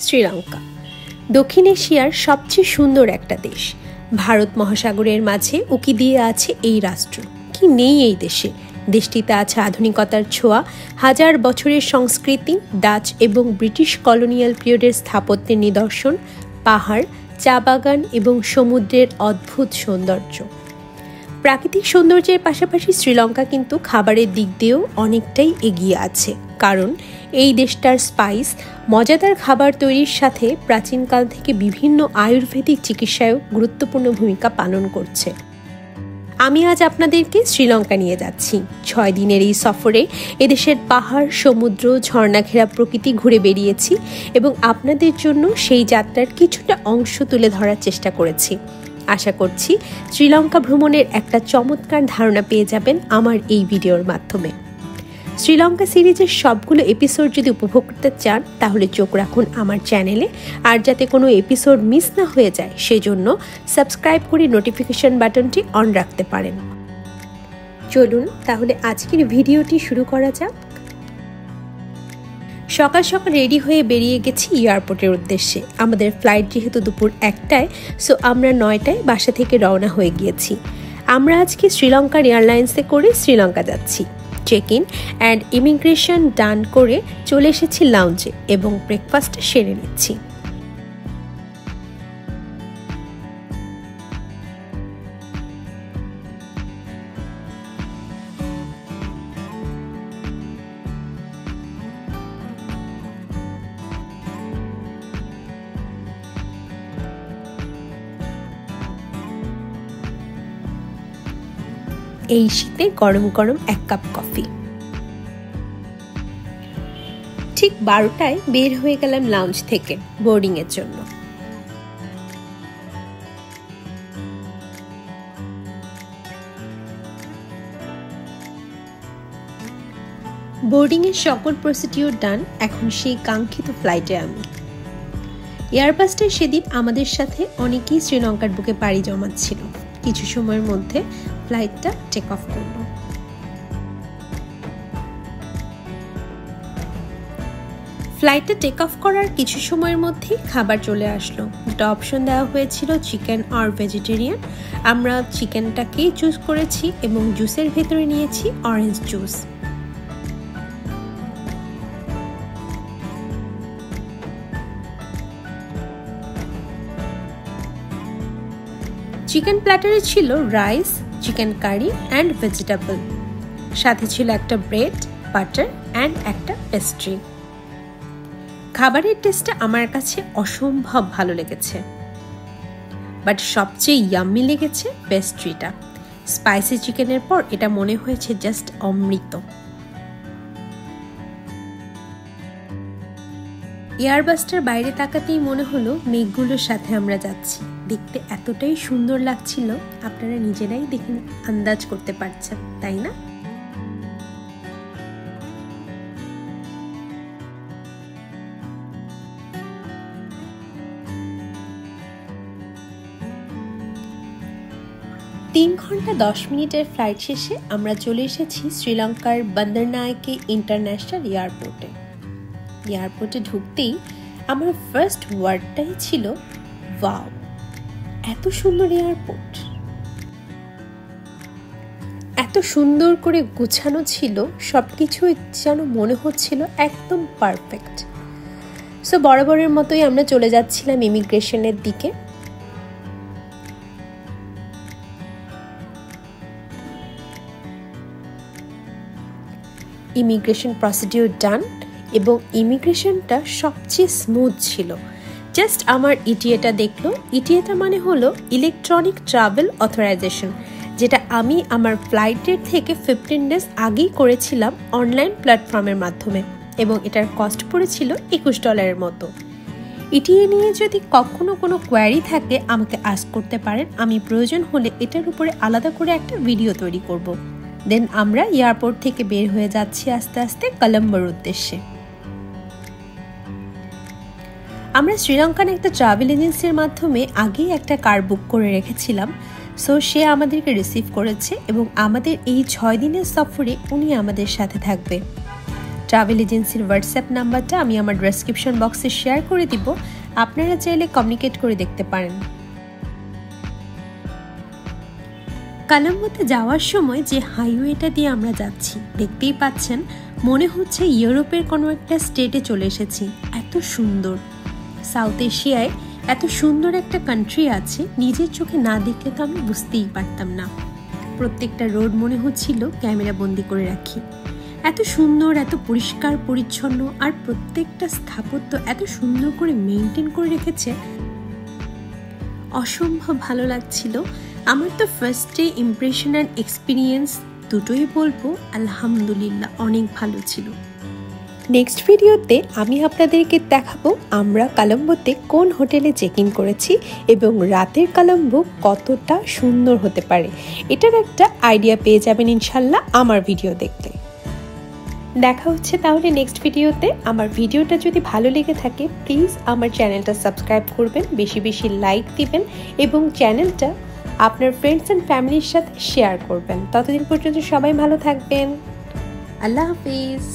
শ্রীলঙ্কা দক্ষিণ এশিয়ার সবচেয়ে সুন্দর একটা দেশ। ভারত মহাসাগরের মাঝে উকি দিয়ে আছে এই রাষ্ট্র। কি নেই এই দেশে? দেশটিতে আছে আধুনিকতার ছোঁয়া, হাজার বছরের সংস্কৃতি, ডাচ এবং ব্রিটিশ কলোনিয়াল পিরিয়ডের স্থাপত্যের নিদর্শন, পাহাড়, চা বাগান এবং সমুদ্রের অদ্ভুত সৌন্দর্য। প্রাকৃতিক সৌন্দর্যের পাশাপাশি শ্রীলঙ্কা কিন্তু খাবারের দিক দিয়েও অনেকটাই এগিয়ে আছে, কারণ এই দেশটার স্পাইস মজাদার খাবার তৈরির সাথে প্রাচীনকাল থেকে বিভিন্ন আয়ুর্বেদিক চিকিৎসায়ও গুরুত্বপূর্ণ ভূমিকা পালন করছে। আমি আজ আপনাদেরকে শ্রীলঙ্কা নিয়ে যাচ্ছি। 6 দিনের এই সফরে এদেশের পাহাড়, সমুদ্র, ঝর্ণা ঘেরা প্রকৃতি ঘুরে বেরিয়েছি এবং আপনাদের জন্য সেই যাত্রার কিছুটা অংশ তুলে ধরার চেষ্টা করেছি। আশা করছি শ্রীলঙ্কা ভ্রমণের একটা চমৎকার ধারণা পেয়ে যাবেন আমার এই ভিডিওর মাধ্যমে। শ্রীলঙ্কা সিরিজের সবগুলো এপিসোড যদি উপভোগ করতে চান তাহলে চোখ রাখুন আমার চ্যানেলে, আর যাতে কোনো এপিসোড মিস না হয়ে যায় সেজন্য সাবস্ক্রাইব করে নোটিফিকেশন বাটনটি অন রাখতে পারেন। চলুন তাহলে আজকের ভিডিওটি শুরু করা যাক। সকাল সকাল রেডি হয়ে বেরিয়ে গেছি এয়ারপোর্টের উদ্দেশ্যে। আমাদের ফ্লাইট যেহেতু দুপুর 1টায়, সো আমরা 9টায় বাসা থেকে রওনা হয়ে গিয়েছি। আমরা আজকে শ্রীলঙ্কার এয়ারলাইন্সে করে শ্রীলঙ্কা যাচ্ছি। চেক ইন অ্যান্ড ইমিগ্রেশন ডান করে চলে এসেছি লাউঞ্জে এবং ব্রেকফাস্ট সেরে নিচ্ছি। এই শীতে গরম গরম 1 কাপ কফি। ঠিক 12টায় বের হয়ে গেলাম লাউঞ্জ থেকে বোর্ডিং এর জন্য। বোর্ডিং এর সকল প্রসিডিওর ডান। এখন সেই কাঙ্ক্ষিত ফ্লাইটে আমি। এয়ারবাসটায় সেদিন আমাদের সাথে অনেকেই শ্রীলঙ্কার বুকে পাড়ি জমাচ্ছিল। কিছু সময়ের মধ্যে ফ্লাইটটা টেক অফ করলো। ফ্লাইটটা টেক অফ করার কিছু সময়ের মধ্যেই খাবার চলে আসলো। যেটা অপশন দেওয়া হয়েছিল চিকেন আর ভেজিটেরিয়ান। আমরা চিকেনটাকেই চুজ করেছি এবং জুসের ভেতরে নিয়েছি অরেঞ্জ জুস। চিকেন প্ল্যাটারে ছিল rice, chicken curry and vegetable. সাথে ছিল একটা ব্রেড, বাটার অ্যান্ড একটা পেস্ট্রি। খাবারের টেস্টটা আমার কাছে অসম্ভব ভালো লেগেছে, বাট সবচেয়ে ইয়াম্মি লেগেছে পেস্ট্রিটা। স্পাইসি চিকেনের পর এটা মনে হয়েছে জাস্ট অমৃত। এয়ারবাসটার বাইরে তাকাতেই মনে হলো মেঘগুলোর সাথে আমরা যাচ্ছি। দেখতে এতটাই সুন্দর লাগছিল, আপনারা নিজেরাই দেখে আন্দাজ করতে পারছেন, তাই না? তিন ঘন্টা 10 মিনিটের ফ্লাইট শেষে আমরা চলে এসেছি শ্রীলঙ্কার বন্দরনায়কে ইন্টারন্যাশনাল এয়ারপোর্টে। এয়ারপোর্টে ঢুকতেই আমার ফার্স্ট ওয়ার্ডটাই ছিল ওয়াও, এত সুন্দর এয়ারপোর্ট। এত সুন্দর করে গোছানো ছিল সবকিছুই, যেন মনে হচ্ছিল একদম পারফেক্ট। সো বরাবরের মতোই আমরা চলে যাচ্ছিলাম ইমিগ্রেশনের দিকে। ইমিগ্রেশন প্রসিডিওর ডান এবং ইমিগ্রেশনটা সবচেয়ে স্মুথ ছিল। জাস্ট আমার ইটিএটা দেখলো। ইটিএটা মানে হলো ইলেকট্রনিক ট্রাভেল অথরাইজেশন, যেটা আমি আমার ফ্লাইটের থেকে 15 ডেজ আগেই করেছিলাম অনলাইন প্ল্যাটফর্মের মাধ্যমে এবং এটার কস্ট পড়েছিল $21 মতো। ইটিএ নিয়ে যদি কখনো কোনো কোয়ারি থাকে আমাকে আস্ক করতে পারেন, আমি প্রয়োজন হলে এটার উপরে আলাদা করে একটা ভিডিও তৈরি করব। দেন আমরা এয়ারপোর্ট থেকে বের হয়ে যাচ্ছি আস্তে আস্তে কলম্বোর উদ্দেশ্যে। আমরা শ্রীলঙ্কান একটা ট্রাভেল এজেন্সির মাধ্যমে আগেই একটা কার বুক করে রেখেছিলাম। সো সে আমাদেরকে রিসিভ করেছে এবং আমাদের এই 6 দিনের সফরে উনি আমাদের সাথে থাকবে। ট্রাভেল এজেন্সির হোয়াটসঅ্যাপ নাম্বারটা আমি আমার ডেসক্রিপশন বক্সে শেয়ার করে দিব, আপনারা চাইলে কমিউনিকেট করে দেখতে পারেন। কলম্বোতে যাওয়ার সময় যে হাইওয়েটা দিয়ে আমরা যাচ্ছি দেখতেই পাচ্ছেন, মনে হচ্ছে ইউরোপের কোনো একটা স্টেটে চলে এসেছি। এত সুন্দর, সাউথ এশিয়ায় এত সুন্দর একটা কান্ট্রি আছে, নিজের চোখে না দেখলে তো আমি বুঝতেই পারতাম না। প্রত্যেকটা রোড মনে হচ্ছিল ক্যামেরা বন্দি করে রাখি। এত সুন্দর, এত পরিষ্কার পরিচ্ছন্ন, আর প্রত্যেকটা স্থাপত্য এত সুন্দর করে মেনটেন করে রেখেছে, অসম্ভব ভালো লাগছিল। আমার তো first day impression and experience দুটোই বলবো আলহামদুলিল্লাহ অনেক ভালো ছিল। নেক্সট ভিডিওতে আমি আপনাদেরকে দেখাবো আমরা কলম্বোতে কোন হোটেলে চেক ইন করেছি এবং রাতের কলম্বো কতটা সুন্দর হতে পারে, এটার একটা আইডিয়া পেয়ে যাবেন ইনশাল্লাহ আমার ভিডিও দেখলে। দেখা হচ্ছে তাহলে নেক্সট ভিডিওতে। আমার ভিডিওটা যদি ভালো লেগে থাকে প্লিজ আমার চ্যানেলটা সাবস্ক্রাইব করবেন, বেশি বেশি লাইক দিবেন এবং চ্যানেলটা আপনার ফ্রেন্ডস অ্যান্ড ফ্যামিলির সাথে শেয়ার করবেন। ততদিন পর্যন্ত সবাই ভালো থাকবেন। আল্লাহ হাফিজ।